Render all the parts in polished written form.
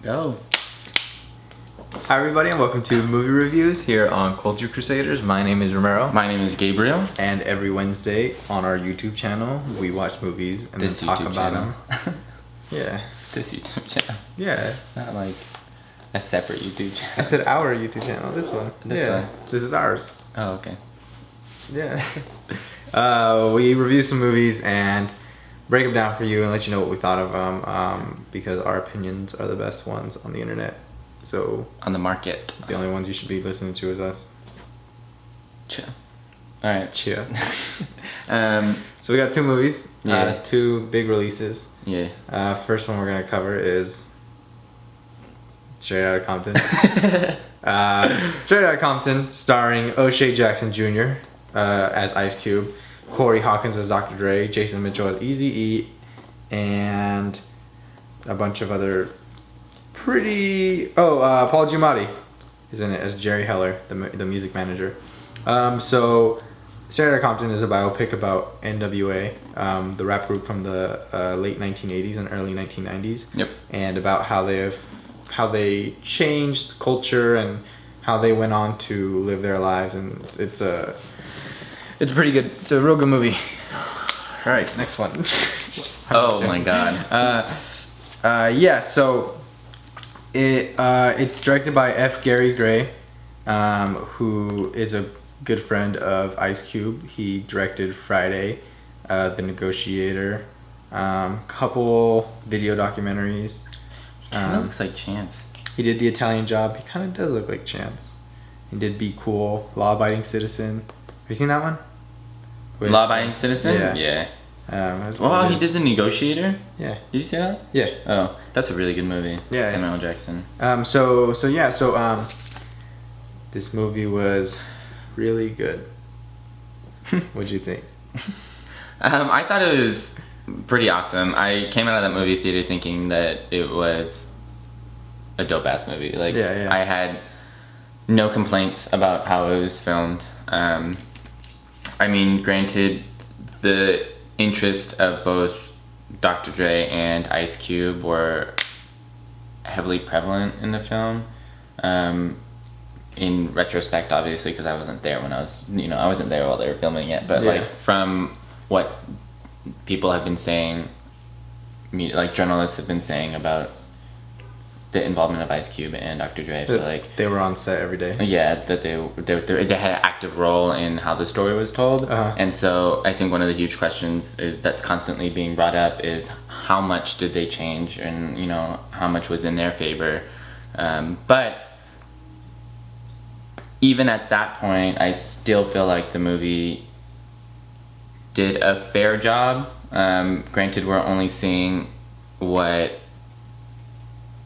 Go. Hi everybody and welcome to Movie Reviews here on Culture Crusaders. My name is Romero. My name is Gabriel. And every Wednesday on our YouTube channel, we watch movies and then talk about them. Yeah. This YouTube channel. Yeah. Not like a separate YouTube channel. I said our YouTube channel, this one. This one. This is ours. Oh, okay. Yeah. We review some movies and break them down for you and let you know what we thought of them because our opinions are the best ones on the internet. So on the market. The only ones you should be listening to is us. Chill. Alright. Chill. So we got two movies. Yeah. Two big releases. Yeah. First one we're going to cover is Straight Outta Compton. Straight Outta Compton, starring O'Shea Jackson Jr. As Ice Cube, Corey Hawkins as Dr. Dre, Jason Mitchell as Eazy-E, and a bunch of other Paul Giamatti is in it as Jerry Heller, the music manager. So Straight Outta Compton is a biopic about N.W.A, the rap group from the late 1980s and early 1990s. Yep. And about how they changed culture and how they went on to live their lives, and it's pretty good. It's a real good movie. All right, next one. Oh my god. Yeah. So it's directed by F. Gary Gray, who is a good friend of Ice Cube. He directed Friday, The Negotiator, couple video documentaries. He kind of looks like Chance. He did The Italian Job. He kind of does look like Chance. He did Be Cool, Law Abiding Citizen. Have you seen that one? Law Abiding Citizen? Yeah. Oh, he did The Negotiator? Yeah. Did you see that? Yeah. Oh, that's a really good movie. Yeah. Samuel L. Jackson. This movie was really good. What'd you think? I thought it was pretty awesome. I came out of that movie theater thinking that it was a dope ass movie. Like, yeah. I had no complaints about how it was filmed. I mean, granted, the interest of both Dr. Dre and Ice Cube were heavily prevalent in the film. In retrospect, obviously, because I wasn't there when I wasn't there while they were filming it. But like from what people have been saying, like journalists have been saying about the involvement of Ice Cube and Dr. Dre, I feel like they were on set every day. Yeah, that they had an active role in how the story was told. And so I think one of the huge questions that's constantly being brought up is how much did they change, and how much was in their favor. But even at that point, I still feel like the movie did a fair job. Granted, we're only seeing what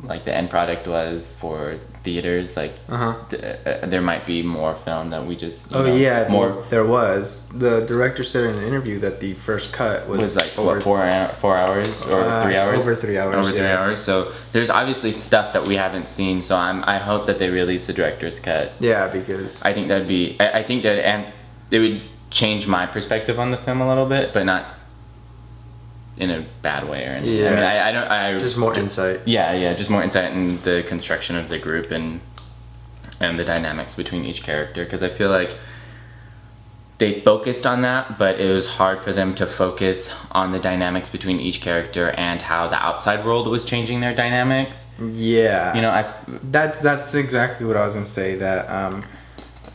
like the end product was for theaters. Like there might be more film that we just there was. The director said in an interview that the first cut was like what, 4 hours or 3 hours? Over 3 hours. Over 3 hours. So there's obviously stuff that we haven't seen. So I hope that they release the director's cut. Yeah, because I think and it would change my perspective on the film a little bit, but not in a bad way or anything. Yeah. I mean, just more insight. Yeah, just more insight in the construction of the group and the dynamics between each character, because I feel like they focused on that, but it was hard for them to focus on the dynamics between each character and how the outside world was changing their dynamics. Yeah. That's exactly what I was gonna say. That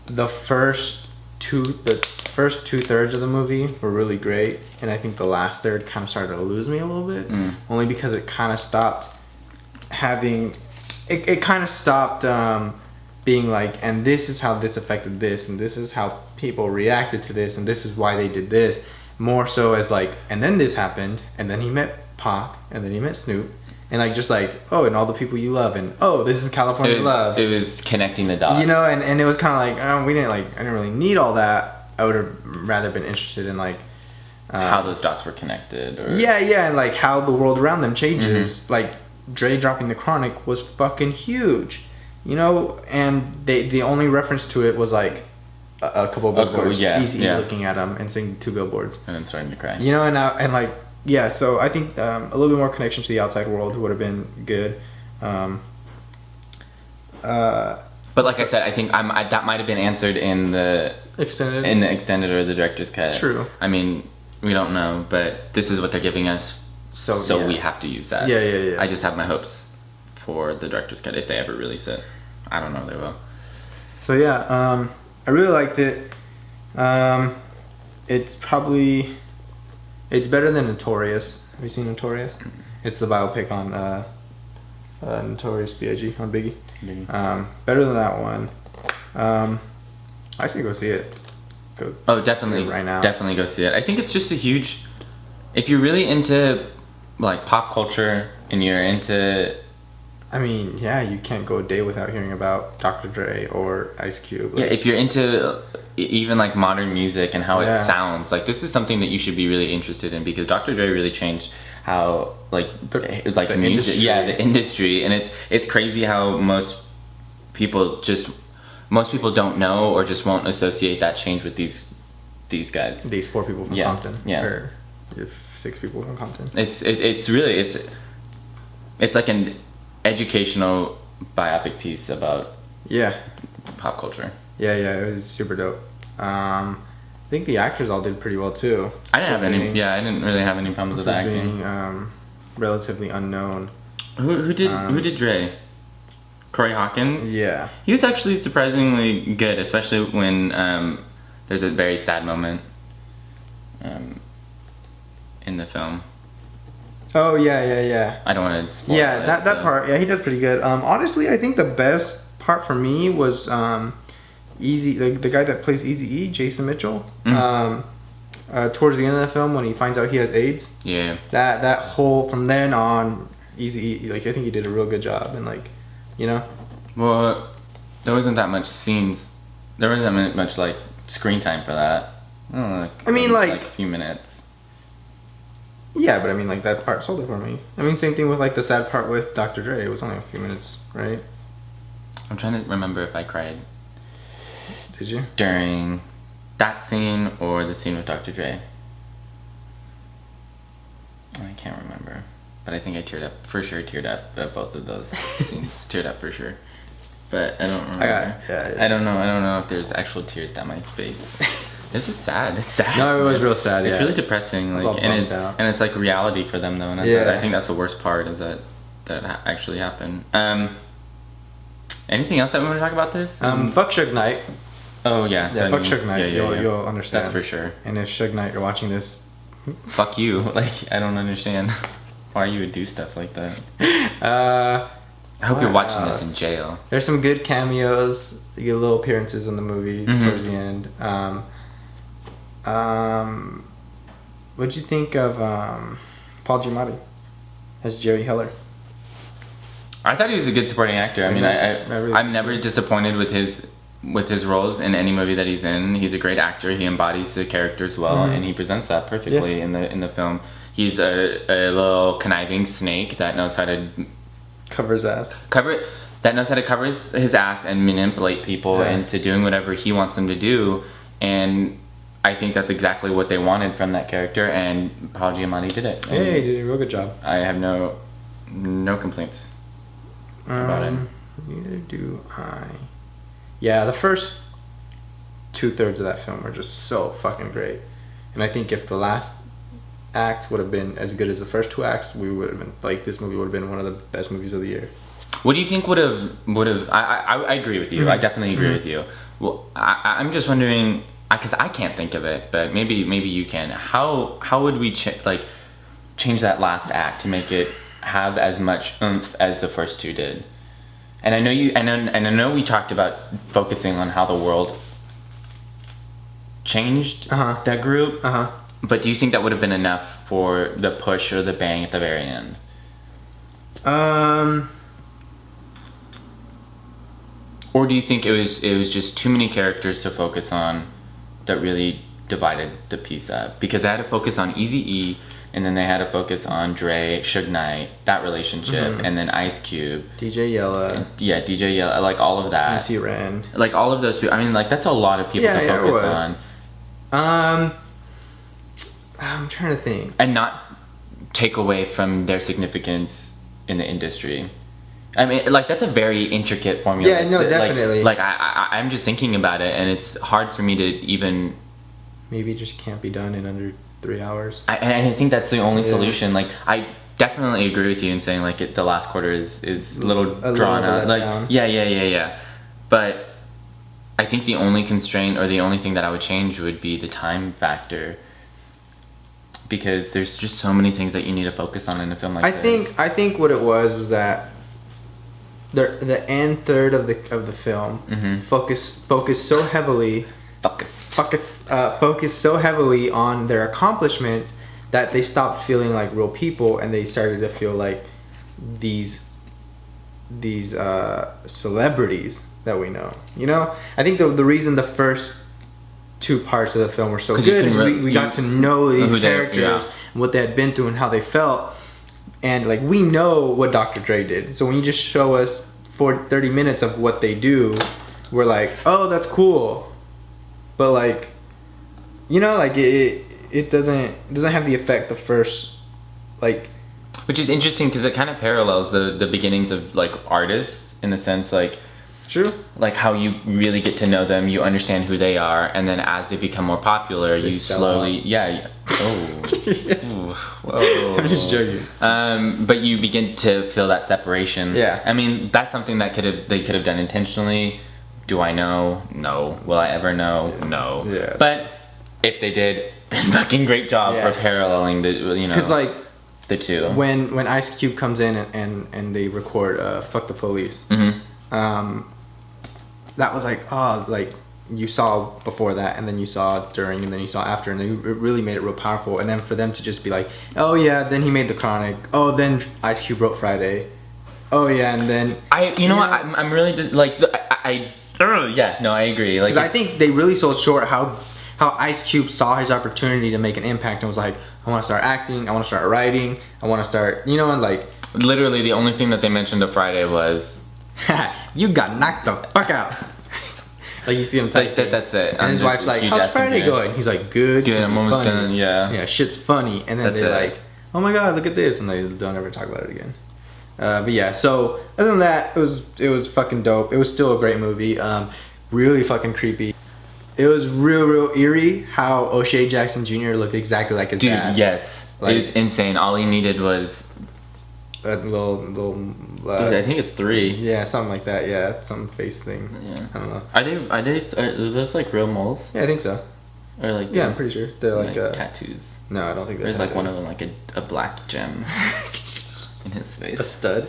the first 2/3 of the movie were really great, and I think the last third kind of started to lose me a little bit, only because it kind of stopped having, it kind of stopped being like, and this is how this affected this, and this is how people reacted to this, and this is why they did this, more so as like, and then this happened, and then he met Pac, and then he met Snoop, and like just like, oh, and all the people you love, and oh, this is California love. It was connecting the dots. And it was kind of like, oh, I didn't really need all that. I would have rather been interested in like how those dots were connected. And like how the world around them changes. Like Dre dropping the Chronic was fucking huge, and the only reference to it was like a couple of billboards. Easy looking at him and seeing 2 billboards. And then starting to cry. And like yeah, so I think a little bit more connection to the outside world would have been good. But like I said, I think that might have been answered in the extended or the director's cut. True. I mean, we don't know, but this is what they're giving us, so we have to use that. Yeah. I just have my hopes for the director's cut if they ever release it. I don't know if they will. So yeah, I really liked it. It's better than Notorious. Have you seen Notorious? Mm-hmm. It's the biopic on Notorious B.I.G. on Biggie. Better than that one. I say go see it. Definitely right now. Definitely go see it. I think it's just a huge. If you're really into like pop culture and you're into. I mean, yeah, you can't go a day without hearing about Dr. Dre or Ice Cube. Yeah, if you're into even like modern music and how it sounds, like this is something that you should be really interested in because Dr. Dre really changed how the music, industry. Yeah, the industry, and it's crazy how most people don't know or just won't associate that change with these guys. These 4 people from Compton. Yeah. Or 6 people from Compton. It's really it's like an educational biopic piece about pop culture. Yeah, it was super dope. I think the actors all did pretty well too. I didn't really have any problems with the acting. Being relatively unknown. Who did Dre? Corey Hawkins? Yeah. He was actually surprisingly good, especially when there's a very sad moment in the film. Oh yeah. I don't want to spoil it. That part. Yeah, he does pretty good. Honestly, I think the best part for me was Easy, the guy that plays Eazy-E, Jason Mitchell. Towards the end of the film, when he finds out he has AIDS. Yeah. That whole from then on, Eazy-E, like I think he did a real good job, and like, you know. Well, there wasn't that much scenes. There wasn't that much like screen time for that. I mean, like a few minutes. Yeah, but I mean, like that part sold it for me. I mean, same thing with like the sad part with Dr. Dre. It was only a few minutes, right? I'm trying to remember if I cried. Did you? During that scene or the scene with Dr. Dre? I can't remember. But I think I teared up. For sure teared up at both of those scenes. Teared up for sure. But I don't remember. I don't know if there's actual tears down my face. This is sad. It's sad. No, it was real sad. It's really depressing. Like, and it's like reality for them though. And I think that's the worst part is that actually happened. Anything else that we want to talk about this? Fuck Suge Knight. Oh yeah. Yeah, fuck Suge Knight. You'll understand. That's for sure. And if Suge Knight, you're watching this, fuck you. Like I don't understand why you would do stuff like that. I hope you're watching this in jail. There's some good cameos. You get little appearances in the movies towards the end. What'd you think of Paul Giamatti as Jerry Heller? I thought he was a good supporting actor. I mean, I'm never disappointed with his roles in any movie that he's in. He's a great actor. He embodies the characters well, and he presents that perfectly in the film. He's a little conniving snake that knows how to cover his ass. That knows how to cover his ass and manipulate people into doing whatever he wants them to do. And I think that's exactly what they wanted from that character, and Paul Giamatti did it. Yeah, he did a real good job. I have no complaints about it. Neither do I. Yeah, the first 2/3 of that film were just so fucking great. And I think if the last act would have been as good as the first 2 acts, we would have been like, this movie would have been one of the best movies of the year. What do you think would have I agree with you. I definitely agree with you. Well, I'm just wondering, because I can't think of it, but maybe you can. How would we change that last act to make it have as much oomph as the first 2 did? And I know we talked about focusing on how the world changed that group. But do you think that would have been enough for the push or the bang at the very end? Or do you think it was just too many characters to focus on that really divided the piece up? Because they had to focus on Eazy-E, and then they had to focus on Dre, Suge Knight, that relationship, and then Ice Cube, DJ Yella. Yeah, DJ Yella, like all of that. MC Ren. Like all of those people. I mean, like that's a lot of people to focus on. I'm trying to think. And not take away from their significance in the industry. I mean, like, that's a very intricate formula. Yeah, no, definitely. Like I'm just thinking about it, and it's hard for me to even. Maybe it just can't be done in under 3 hours. I think that's the only solution. Like, I definitely agree with you in saying like the last quarter is a little drawn out. Like, down. Yeah. But I think the only constraint or the only thing that I would change would be the time factor. Because there's just so many things that you need to focus on in a film like this. I think what it was that the end third of the film focused so heavily so heavily on their accomplishments that they stopped feeling like real people, and they started to feel like these celebrities that we know. You know, I think the reason the first 2 parts of the film were so good is we got to know these characters and what they had been through and how they felt, and like we know what Dr. Dre did. So when you just show us 30 minutes of what they do, we're like, oh, that's cool. But like, you know, like it doesn't have the effect the first, like. Which is interesting because it kind of parallels the beginnings of like artists in the sense like. True. Like how you really get to know them, you understand who they are, and then as they become more popular, you slowly, Oh. Yes. Ooh, whoa. I'm just joking. But you begin to feel that separation. Yeah. I mean, that's something that they could have done intentionally. Do I know? No. Will I ever know? No. Yeah. But if they did, then fucking great job for paralleling because like the two. When Ice Cube comes in and they record "Fuck the Police," that was like, oh, like you saw before that, and then you saw during, and then you saw after, and it really made it real powerful. And then for them to just be like, oh yeah, then he made The Chronic. Oh, then Ice Cube wrote Friday. Oh yeah, and then I'm really just like I agree. Like, because I think they really sold short how Ice Cube saw his opportunity to make an impact and was like, I want to start acting, I want to start writing, I want to start, you know, and like literally the only thing that they mentioned of Friday was. You got knocked the fuck out. Like you see him typing. That's it. And his wife's like, how's Friday going? He's like, good. I'm almost done. Yeah, shit's funny. And then they're like, oh my god, look at this, and they don't ever talk about it again. But yeah, so other than that, it was fucking dope. It was still a great movie. Really fucking creepy. It was real eerie how O'Shea Jackson Jr. looked exactly like his dad. Dude, yes. Like, it was insane. All he needed was a little dude, I think it's 3. Yeah, something like that. Yeah, some face thing. Yeah, I don't know. Are those like real moles? Yeah, I think so. Or like I'm pretty sure they're like tattoos. No, I don't think they're. There's like one of them like a black gem in his face. A stud.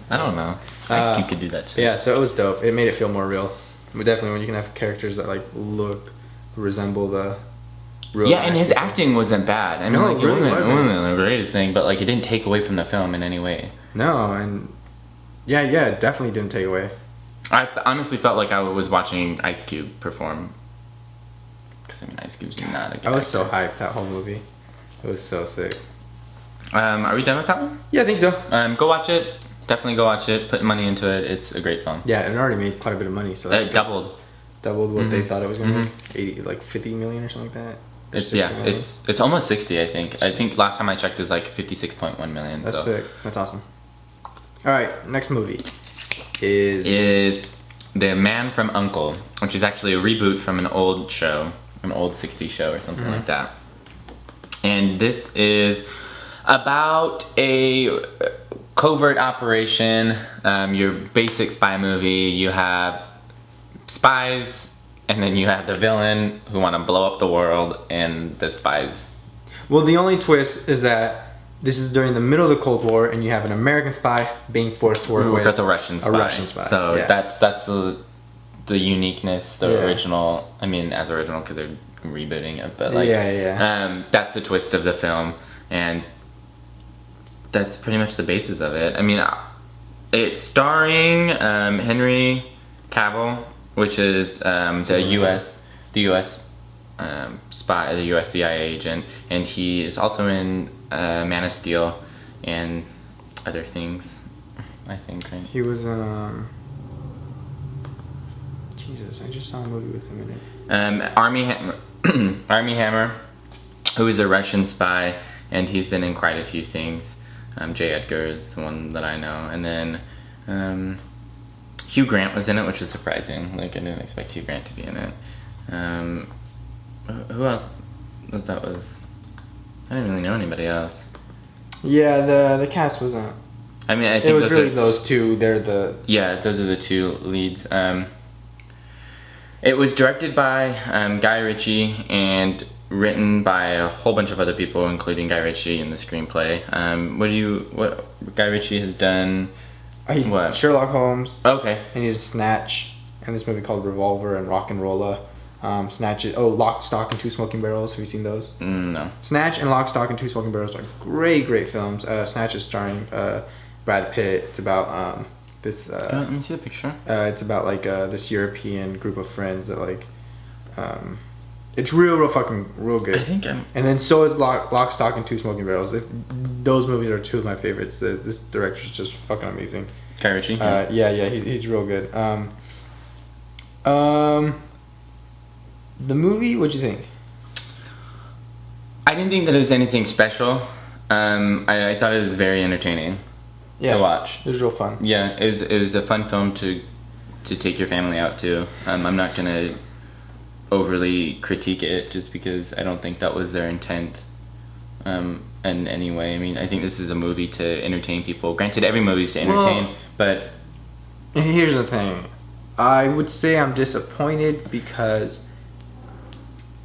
I don't know. Ice Cube could do that shit. Yeah, so it was dope. It made it feel more real. But definitely when you can have characters that like resemble the. Yeah, and his acting wasn't bad. I mean, no, like, it really wasn't the greatest thing, but like it didn't take away from the film in any way. No, and yeah, it definitely didn't take away. I honestly felt like I was watching Ice Cube perform. Because I mean, Ice Cube's not a good I was actor. so hyped that whole movie. It was so sick. Are we done with that one? Yeah, I think so. Go watch it. Definitely go watch it. Put money into it. It's a great film. Yeah, it already made quite a bit of money, so that's good. Doubled what they thought it was gonna make. 50 million or something like that. It's almost 60, I think. I think last time I checked it was like 56.1 million. That's sick. That's awesome. All right, next movie is The Man from U.N.C.L.E., which is actually a reboot from an old show, an old 60s show or something like that. And this is about a covert operation, your basic spy movie. You have spies, and then you have the villain who want to blow up the world, and the spies. Well, the only twist is that this is during the middle of the Cold War, and you have an American spy being forced to work with a Russian spy. So yeah. that's the uniqueness, the original. I mean, as original because they're rebooting it, but like that's the twist of the film, and that's pretty much the basis of it. I mean, it's starring Henry Cavill, which is the U.S. spy, the U.S. CIA agent, and he is also in Man of Steel and other things, I think. Right? He was Jesus, I just saw a movie with him in it. Army Hammer, who is a Russian spy, and he's been in quite a few things. J. Edgar is the one that I know, and then Hugh Grant was in it, which was surprising. Like, I didn't expect Hugh Grant to be in it. Who else? That was. I didn't really know anybody else. Yeah, the cast wasn't. I mean, I think it was really those two. They're the. Yeah, those are the two leads. It was directed by Guy Ritchie and written by a whole bunch of other people, including Guy Ritchie in the screenplay. What Guy Ritchie has done? What? Sherlock Holmes. Okay. And he did Snatch, and this movie called Revolver and Rock and Rolla. Snatch is Lock, Stock, and Two Smoking Barrels. Have you seen those? No. Snatch and Lock, Stock, and Two Smoking Barrels are great films. Snatch is starring Brad Pitt. It's about this. Let me see the picture. It's about like this European group of friends that like. It's real fucking good. I think And then so is Lock, Stock, and Two Smoking Barrels. Those movies are two of my favorites. This director's just fucking amazing. Guy Ritchie. Yeah, he's real good. The movie, what'd you think? I didn't think that it was anything special. I thought it was very entertaining to watch. It was real fun. Yeah, it was a fun film to take your family out to. I'm not gonna overly critique it just because I don't think that was their intent in any way. I mean, I think this is a movie to entertain people. Granted, every movie is to entertain, but here's the thing. I would say I'm disappointed because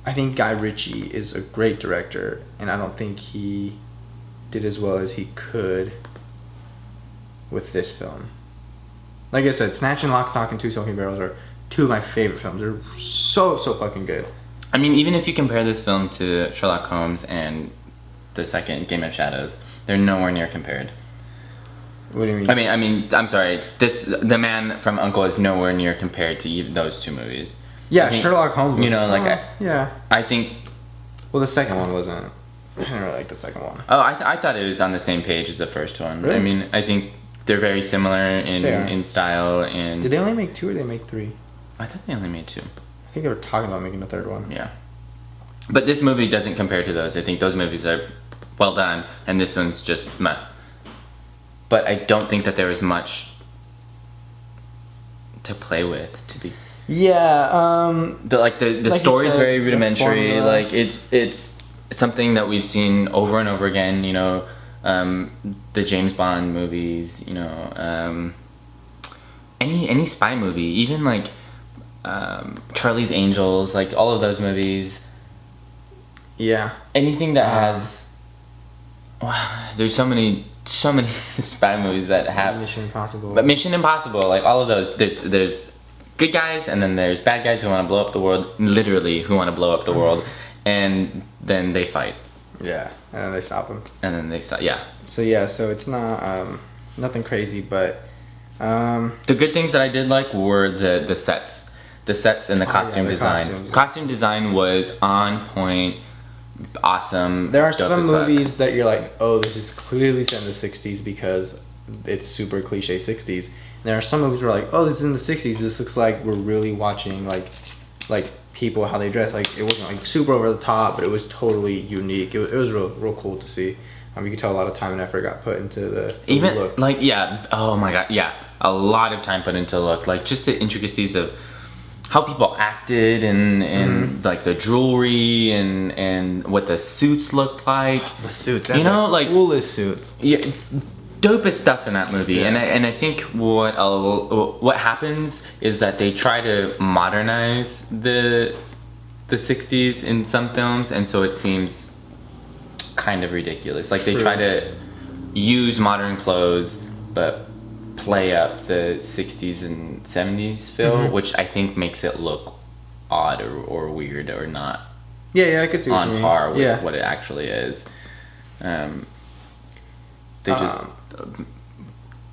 I think Guy Ritchie is a great director, and I don't think he did as well as he could with this film. Like I said, Snatch and Lock, Stock, and Two Smoking Barrels are two of my favorite films. They're so fucking good. I mean, even if you compare this film to Sherlock Holmes and the second Game of Shadows, they're nowhere near compared. What do you mean? I mean, I'm sorry. The Man from U.N.C.L.E. is nowhere near compared to even those two movies. Yeah, Sherlock Holmes. You know, like I think. Well, the second one wasn't. I didn't really like the second one. Oh, I thought it was on the same page as the first one. Really? I mean, I think they're very similar in style and. Did they only make 2 or did they make 3? I thought they only made 2. I think they were talking about making a 3rd one. Yeah. But this movie doesn't compare to those. I think those movies are well done, and this one's just meh. But I don't think that there was much to play with, to be. Yeah. The like story is very the rudimentary. formula. Like it's something that we've seen over and over again. You know, the James Bond movies. You know, any spy movie, even like Charlie's Angels, like all of those movies. Yeah. Anything that has. Wow, there's so many spy movies that have Mission Impossible. But Mission Impossible, like all of those, there's good guys and then there's bad guys who want to blow up the world, literally who want to blow up the world, and then they fight. Yeah, and then they stop them. And then they stop. Yeah. So it's not nothing crazy, but the good things that I did like were the sets and the costume design. Costumes. Costume design was on point. Awesome. There are some movies that you're like, oh, this is clearly set in the 60s because it's super cliche 60s. And there are some movies where like, oh, this is in the 60s. This looks like we're really watching like people how they dress. Like it wasn't like super over the top, but it was totally unique. It was real cool to see. You could tell a lot of time and effort got put into the look. Like oh my god, yeah, a lot of time put into the look. Like just the intricacies of how people acted and like the jewelry and what the suits looked like. The suits, you know, like coolest suits. Yeah, dopest stuff in that movie. Yeah. And I think what happens is that they try to modernize the 60s in some films, and so it seems kind of ridiculous. Like they try to use modern clothes, but play up the 60s and 70s feel, which I think makes it look odd or weird or not I could see what you mean. on par with what it actually is. They just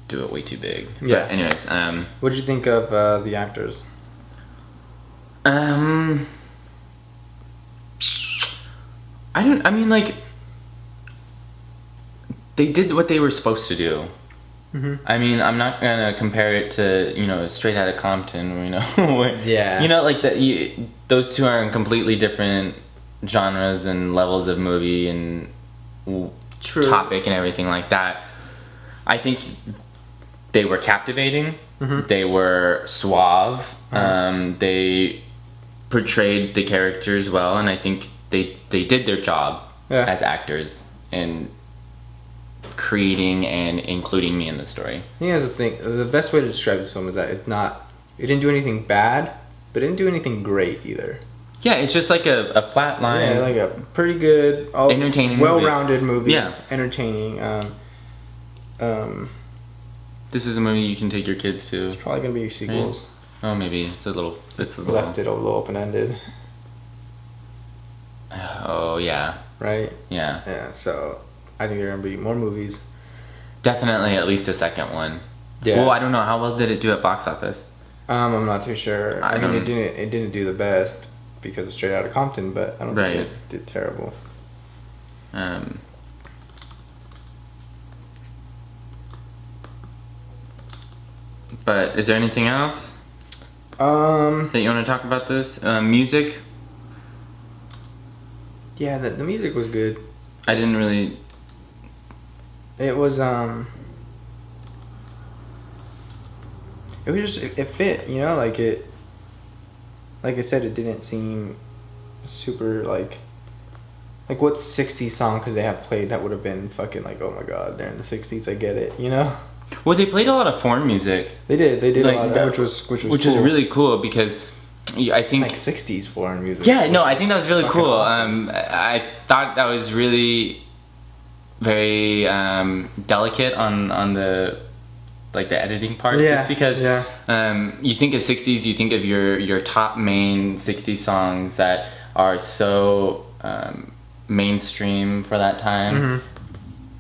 do it way too big. Yeah. But anyways, what did you think of the actors? I mean, like, they did what they were supposed to do. I mean, I'm not gonna compare it to, you know, Straight Outta Compton, you know, where, you know, like those two are in completely different genres and levels of movie, and True. topic and everything like that. I think they were captivating. They were suave. They portrayed the characters well, and I think they did their job as actors in creating and including me in the story. I think that's the thing. The best way to describe this film is that it didn't do anything bad, but it didn't do anything great either. Yeah, it's just like a flat line. Yeah, like a pretty good, entertaining, well-rounded movie. Yeah, entertaining. This is a movie you can take your kids to. There's probably gonna be sequels. Right? Oh, maybe it's a little. Left it a little open-ended. Oh yeah. Right. Yeah. Yeah. So I think there are gonna be more movies. Definitely at least a second one. Yeah. Well, I don't know, how well did it do at box office? I'm not too sure. I mean, it didn't do the best because of Straight Outta Compton, but I don't think it did terrible. But is there anything else that you want to talk about this? Music? Yeah, the music was good. I didn't really... It was just, it fit, you know, like I said, it didn't seem super, like what 60s song could they have played that would have been fucking like, oh my god, they're in the 60s, I get it, you know? Well, they played a lot of foreign music. They did like, a lot of that, which was cool. Is really cool because I think... Like 60s foreign music. Yeah, no, I think that was really cool. Awesome. I thought that was really very delicate on the editing part, just because you think of 60s, you think of your top main 60s songs that are so mainstream for that time,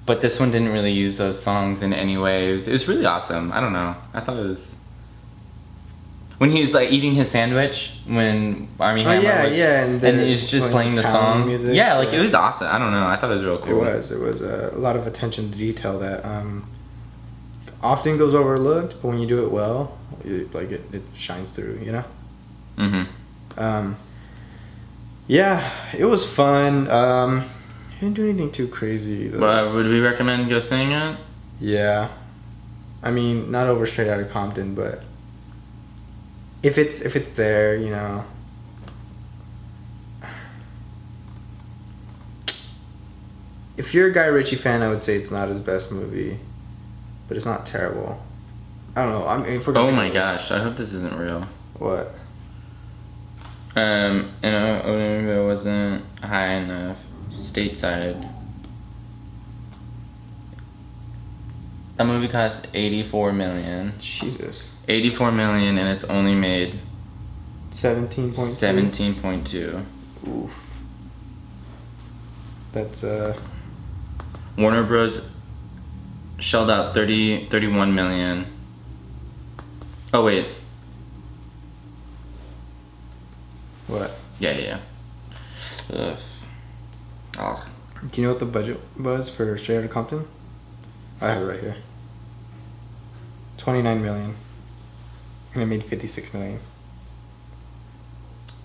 but this one didn't really use those songs in any way. It was really awesome. I don't know, I thought it was when he was like eating his sandwich when Army Hammer was, and he's just playing the song music. It was awesome. I don't know, I thought it was real cool. It was a lot of attention to detail that often goes overlooked, but when you do it well, it shines through, you know? Yeah, it was fun. I didn't do anything too crazy either. Would we recommend go seeing it? Yeah. I mean, not over Straight Outta Compton, but if it's there, you know. If you're a Guy Ritchie fan, I would say it's not his best movie, but it's not terrible. I don't know. I mean, oh my gosh! I hope this isn't real. What? N.W.A wasn't high enough. Stateside. That movie cost $84 million. Jesus. $84 million, and it's only made 17.2. 17.2. Oof. That's Warner Bros. Shelled out 31 million. Oh wait. What? Yeah. Ugh. Oh. Do you know what the budget was for Straight Outta Compton? I have it right here. 29 million. And it made 56 million.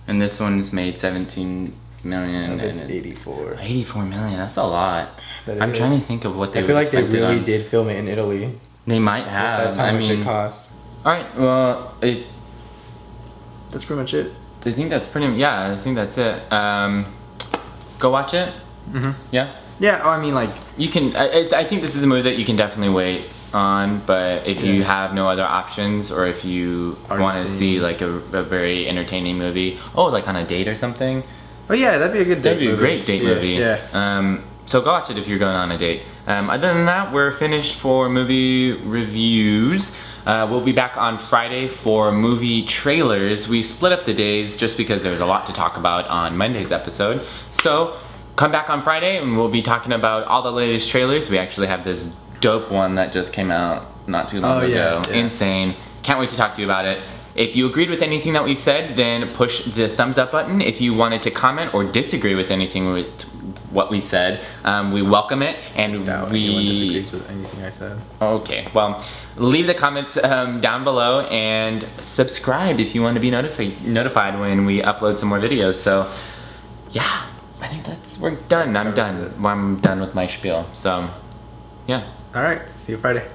And this one's made 17 million. It's 84. 84 million. That's a lot. I'm trying to think of what they. I feel like they really did film it in Italy. They might have. That's how much it cost. All right. Well, that's pretty much it. I think that's pretty. Yeah, I think that's it. Go watch it. Yeah. Yeah. Oh, I mean, like you can. I think this is a movie that you can definitely wait on. But if you have no other options, or if you want to see like a very entertaining movie, like on a date or something. Oh yeah, that'd be a good date. That'd be a great date movie. Yeah. So go watch it if you're going on a date. Other than that, we're finished for movie reviews. We'll be back on Friday for movie trailers. We split up the days just because there was a lot to talk about on Monday's episode. So come back on Friday and we'll be talking about all the latest trailers. We actually have this dope one that just came out not too long ago. Yeah. Insane. Can't wait to talk to you about it. If you agreed with anything that we said, then push the thumbs up button. If you wanted to comment or disagree with anything with what we said, we welcome it, and anyone disagrees with anything I said. Okay, well, leave the comments down below and subscribe if you want to be notified when we upload some more videos. So, yeah, I think we're done. I'm done with my spiel. So, yeah. All right. See you Friday.